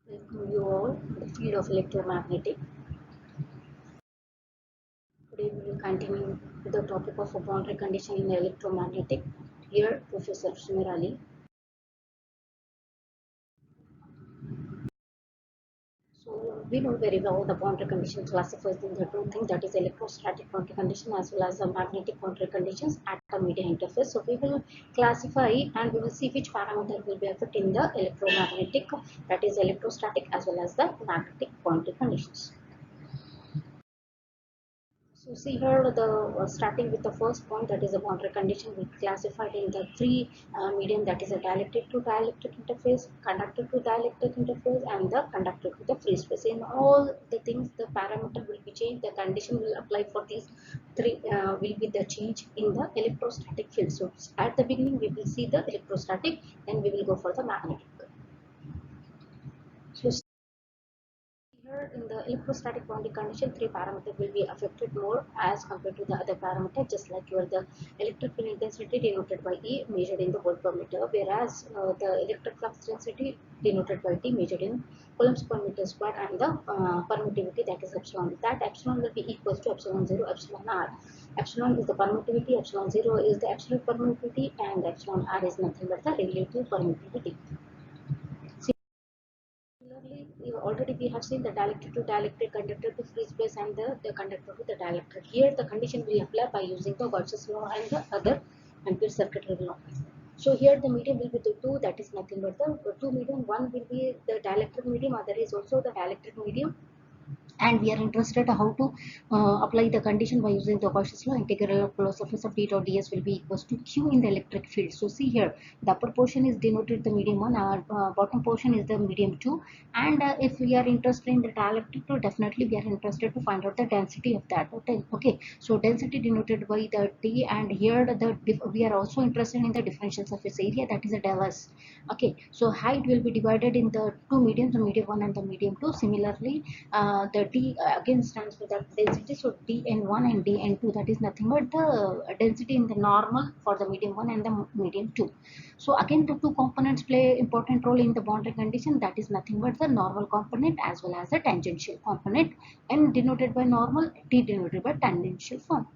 Welcome you all the field of electromagnetic. Today we will continue with the topic of a boundary condition in electromagnetic. Here Professor Sumir Ali. So we know very well the boundary condition classifies in the two things, that is electrostatic boundary condition as well as the magnetic boundary conditions at the media interface. So we will classify and we will see which parameter will be affected in the electromagnetic, that is electrostatic as well as the magnetic boundary conditions. So see here the starting with the first point, that is a boundary condition, we classified in the three medium, that is a dielectric to dielectric interface, conductor to dielectric interface, and the conductor to the free space. In all the things the parameter will be changed, the condition will apply for these three will be the change in the electrostatic field. So at the beginning we will see the electrostatic, then we will go for the magnetic. So here in the electrostatic boundary condition, three parameters will be affected more as compared to the other parameter, just like your the electric field intensity denoted by E measured in the volt per meter, whereas the electric flux density denoted by T measured in coulombs per meter square, and the permittivity, that is epsilon. That epsilon will be equals to epsilon 0, epsilon r. Epsilon is the permittivity, epsilon 0 is the absolute permittivity, and epsilon r is nothing but the relative permittivity. Similarly, already we have seen the dielectric to dielectric, conductor to free space, and the conductor to the dielectric. Here the condition we apply by using the Gauss's law and the other ampere circuitry law. So here the medium will be the two, that is nothing but the two medium. One will be the dielectric medium, other is also the dielectric medium. And we are interested how to apply the condition by using the Gauss's law. Integral of the surface of d dot ds will be equals to q in the electric field. So see here the upper portion is denoted the medium 1, our bottom portion is the medium 2, and if we are interested in the dielectric, so definitely we are interested to find out the density of that. Okay, so density denoted by the d, and here we are also interested in the differential surface area, that is a del s. Okay, so height will be divided in the two mediums, the medium 1 and the medium 2. Similarly, the D again stands for the density. So dn1 and dn2, that is nothing but the density in the normal for the medium 1 and the medium 2. So again the two components play important role in the boundary condition, that is nothing but the normal component as well as the tangential component, n denoted by normal, t denoted by tangential form.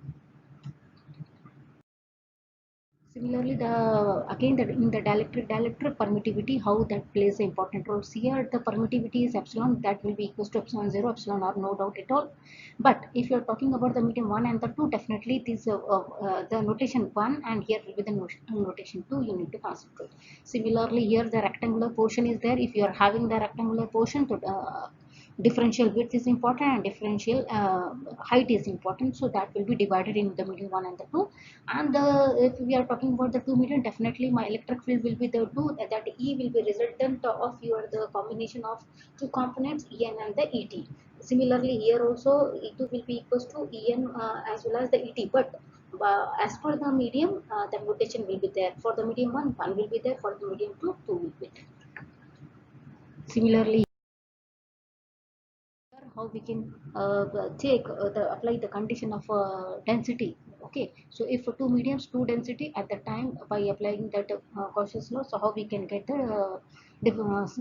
Similarly, in the dielectric permittivity, how that plays an important role. Here, the permittivity is epsilon, that will be equals to epsilon 0, epsilon r, no doubt at all. But if you are talking about the medium 1 and the 2, definitely it is the notation 1, and here will be the notation 2 you need to concentrate. Similarly, here the rectangular portion is there. If you are having the rectangular portion, to differential width is important and differential height is important, so that will be divided in the medium 1 and the 2. And if we are talking about the 2 medium, definitely my electric field will be the 2, that E will be resultant of your the combination of two components, En and the Et. Similarly here also E2 will be equals to En as well as the Et, but as per the medium the notation will be there. For the medium 1 will be there, for the medium 2 will be there. Similarly, how we can take apply the condition of density. Okay, so if two mediums, two density at the time, by applying that Gauss's law, so how we can get the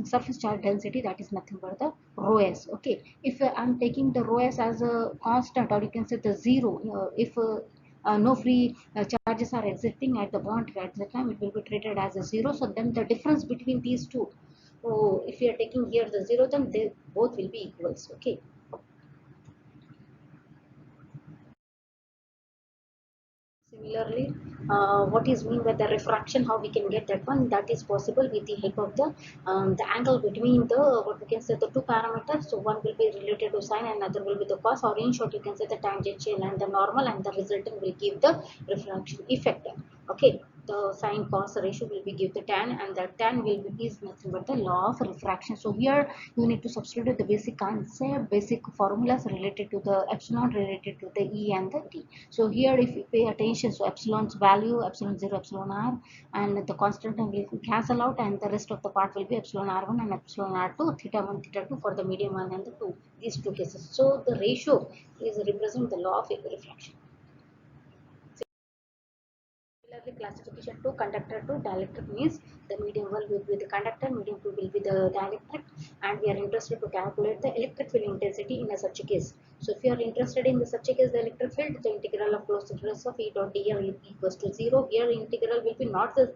surface charge density, that is nothing but the rho s. Okay, if I'm taking the rho s as a constant, or you can say the zero, if no free charges are existing at the boundary at the time, it will be treated as a zero. So then the difference between these two, so if you are taking here the zero, then they both will be equals. Okay. Similarly, what is mean by the refraction? How we can get that one? That is possible with the help of the angle between the, what we can say, the two parameters. So one will be related to sine, and another will be the cos. Or in short, you can say the tangential and the normal, and the resultant will give the refraction effect. Okay, the sine cos ratio will be give the tan, and the tan will be is nothing but the law of refraction. So here you need to substitute the basic concept, basic formulas related to the epsilon, related to the E and the T. So here if you pay attention, so epsilon's value, epsilon 0, epsilon r, and the constant term will cancel out, and the rest of the part will be epsilon r1 and epsilon r2, theta 1, theta 2 for the medium 1 and the 2, these two cases. So the ratio is represent the law of refraction. Similarly, classification to conductor to dielectric means the medium 1 will be the conductor, medium 2 will be the dielectric. and we are interested to calculate the electric field intensity in a such a case. So if you are interested in the such a case, the electric field, the integral of closed surface of E dot dl equals to 0. Here integral will be not the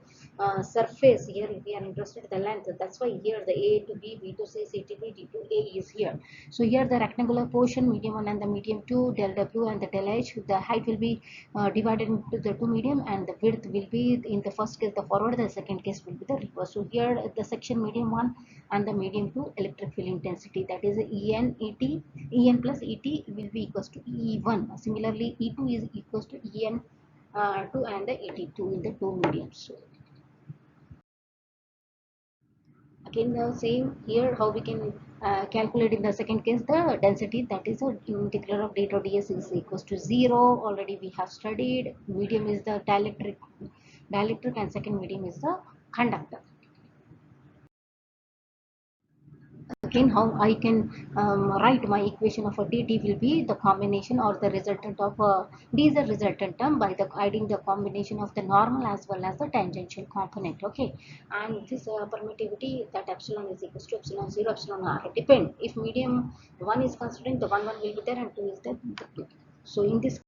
surface. Here we are interested in the length. That's why here the A to B, B to C, C to B, D to A is here. So here the rectangular portion, medium 1 and the medium 2, del W and the del H, the height will be divided into the two medium, and the width will be in the first case the forward, the second case will be the reverse. So here the section medium 1 and the medium 2 electric field intensity, that is En Et, En plus Et will be equals to E1. Similarly E2 is equals to En 2 and the Et2 in the two mediums. So again the same here, how we can calculate in the second case the density, that is integral of d dot ds is equals to 0. Already we have studied. Medium is the dielectric and second medium is the conductor. Again, how I can write my equation of a dt will be the combination or the resultant of d is the resultant term by the adding the combination of the normal as well as the tangential component. Okay, and this permittivity, that epsilon is equals to epsilon 0 epsilon r, depend if medium 1 is considering, the 1 will be there and 2 is there. So in this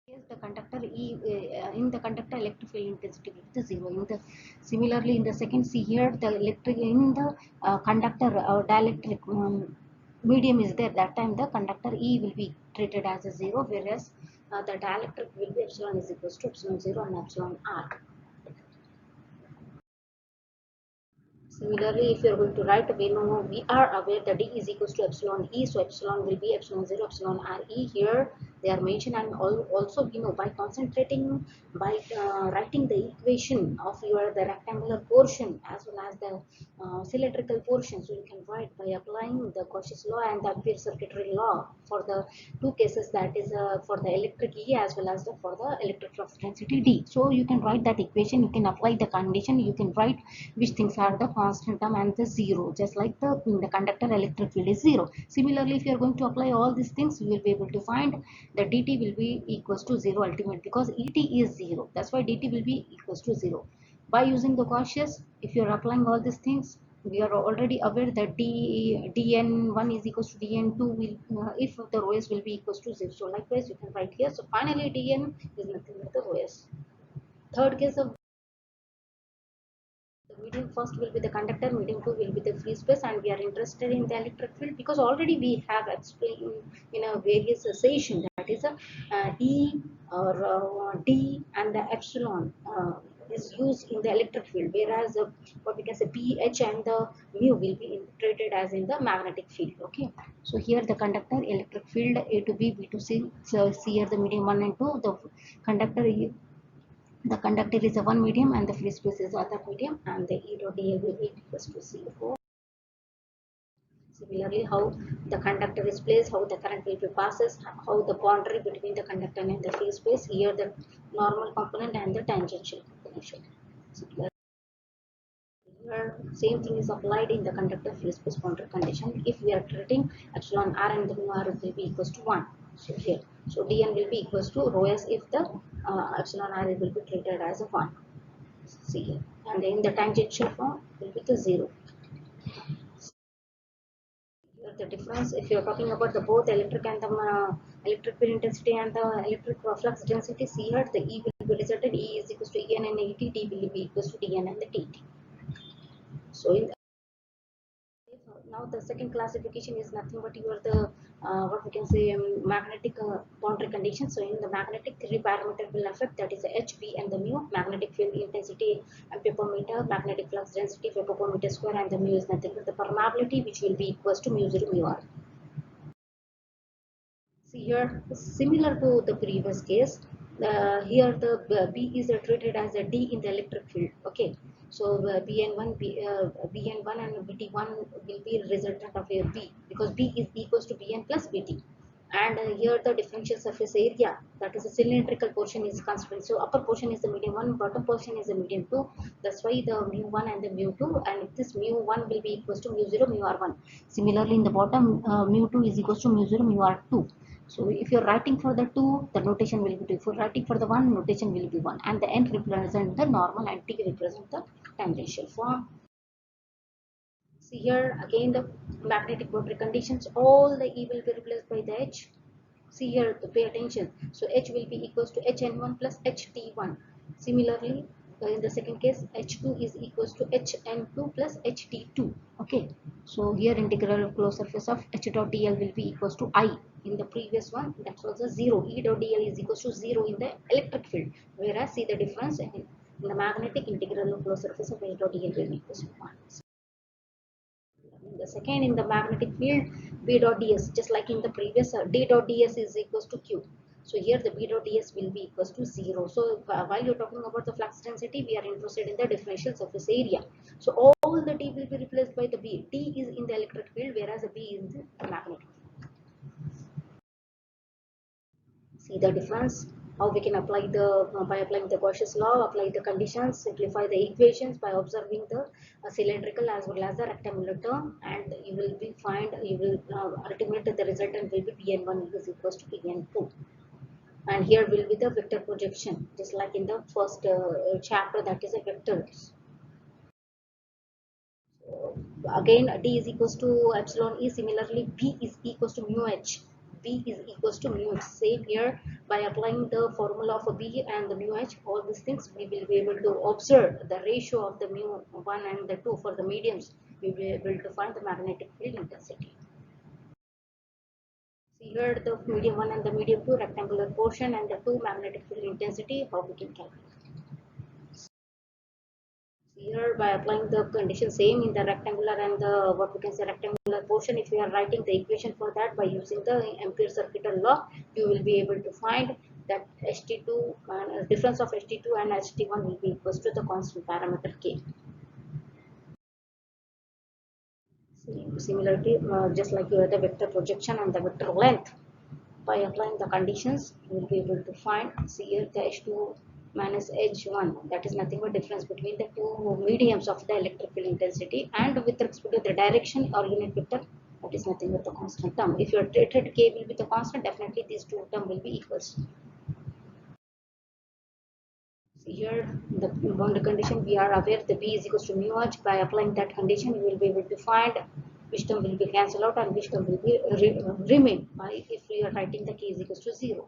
case the conductor in the conductor electric field intensity will be 0. In the similarly in the second, see here the electric in the conductor dielectric medium is there, that time the conductor E will be treated as a 0, whereas the dielectric will be epsilon is equals to epsilon 0 and epsilon r. Similarly, if you are going to write, we are aware that D is equals to epsilon E, so epsilon will be epsilon 0, epsilon R E. Here they are mentioned, and also we know by concentrating, by writing the equation of your the rectangular portion as well as the cylindrical portion. So you can write by applying the Cauchy's law and the Ampere circuitry law for the two cases, that is for the electric E as well as for the electric flux density D. So you can write that equation, you can apply the condition, you can write which things are the constant term and the 0, just like the conductor electric field is 0. Similarly, if you are going to apply all these things, you will be able to find that dt will be equals to 0 ultimate, because Et is 0. That's why dt will be equals to 0. By using the Gaussian, if you are applying all these things, we are already aware that dn1 is equals to dn2 will if the rho s will be equals to 0. So likewise you can write here. So finally dn is nothing but the rho s. Third case of the medium first will be the conductor, medium 2 will be the free space, and we are interested in the electric field because already we have explained in a various session, that is a E or D and the epsilon is used in the electric field, whereas what we can say pH and the mu will be interpreted as in the magnetic field. Okay, so here the conductor electric field A to B, B to C. So here the medium 1 and 2, the conductor, the conductor is a one medium and the free space is other medium, and the E dot dl will be equals to 0. Similarly, how the conductor is placed, how the current will be passes, how the boundary between the conductor and the free space, here the normal component and the tangential component. Similarly, here same thing is applied in the conductor free space boundary condition. If we are treating epsilon r and the mu r will be equals to 1. So here, so dn will be equals to rho s if the epsilon r will be treated as a 1. See here, and in the tangential form will be the 0. Here the difference, if you are talking about the both electric and the electric field intensity and the electric flux density, see here the E will be resulted, E is equals to En and Et, D will be equals to Dn and the Dt. So in now the second classification is nothing but your the what we can say magnetic boundary condition. So in the magnetic, three parameter will affect, that is the H, B and the mu. Magnetic field intensity ampere meter, magnetic flux density for meter square, and the mu is nothing but the permeability, which will be equals to mu 0 mu r. See here, similar to the previous case, here the B is treated as a D in the electric field. Okay, so Bn1 and Bt1 will be resultant of a B, because B is equals to Bn plus Bt. And here the differential surface area, that is a cylindrical portion, is considered. So upper portion is the medium 1, bottom portion is the medium 2. That's why the mu 1 and the mu 2, and this mu 1 will be equals to mu 0 mu r1. Similarly in the bottom, mu 2 is equals to mu 0 mu r2. So if you're writing for the 2, the notation will be 2. If you're writing for the 1, notation will be 1. And the n represent the normal and t represent the tangential form. See here again the magnetic boundary conditions, all the E will be replaced by the H. See here, pay attention. So H will be equals to Hn1 plus Ht1. Similarly, in the second case, H2 is equals to Hn2 plus Ht2. Okay. So here integral closed surface of H dot dl will be equals to I. In the previous one, that was a 0. E dot dl is equals to 0 in the electric field. Whereas, see the difference in the magnetic, integral closed surface of H dot dl will be equals to 1. The second, in the magnetic field, B dot ds, just like in the previous, D dot ds is equals to q. So here the B dot ds will be equals to 0. So while you're talking about the flux density, we are interested in the differential surface area. So all the D will be replaced by the B. D is in the electric field, whereas the B is in the magnetic field. See the difference, how we can apply the by applying the Gauss's law, apply the conditions, simplify the equations by observing the cylindrical as well as the rectangular term, and you will be find, you will ultimately the resultant will be Pn1 is equals to Pn2. And here will be the vector projection, just like in the first chapter, that is a vectors. Again, D is equals to epsilon E. Similarly, B is equals to mu H. B is equals to mu H. Same here, by applying the formula of B and the mu H, all these things we will be able to observe the ratio of the mu 1 and the 2 for the mediums. We will be able to find the magnetic field intensity. See here the medium 1 and the medium 2 rectangular portion and the 2 magnetic field intensity, how we can calculate. Here by applying the condition same in the rectangular and the what we can say rectangular portion, if you are writing the equation for that by using the Ampere circuital law, you will be able to find that Ht2 difference of Ht2 and Ht1 will be equals to the constant parameter K. Similarly, just like you have the vector projection and the vector length, by applying the conditions, you will be able to find, see here the H2 minus H1, that is nothing but difference between the two mediums of the electric field intensity, and with respect to the direction or unit vector, that is nothing but the constant term. If your treated K will be the constant, definitely these two terms will be equals. See here the boundary condition, we are aware the B is equals to mu H. By applying that condition, you will be able to find which term will be cancelled out and which term will be remain by if we are writing the K is equals to 0.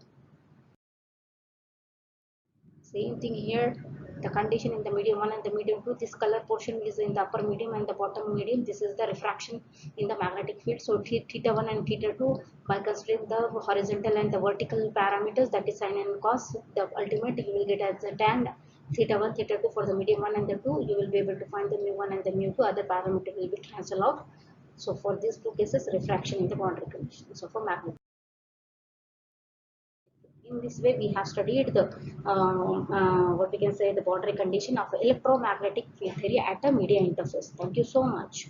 Same thing here, the condition in the medium 1 and the medium 2, this color portion is in the upper medium and the bottom medium. This is the refraction in the magnetic field. So theta 1 and theta 2, by considering the horizontal and the vertical parameters, that is sin and cos, the ultimate you will get as a tan theta 1, theta 2 for the medium 1 and the 2. You will be able to find the mu 1 and the mu 2, other parameter will be cancelled out. So for these two cases, refraction in the boundary condition. So for magnetic, in this way we have studied the what we can say the boundary condition of electromagnetic field theory at a media interface. Thank you so much.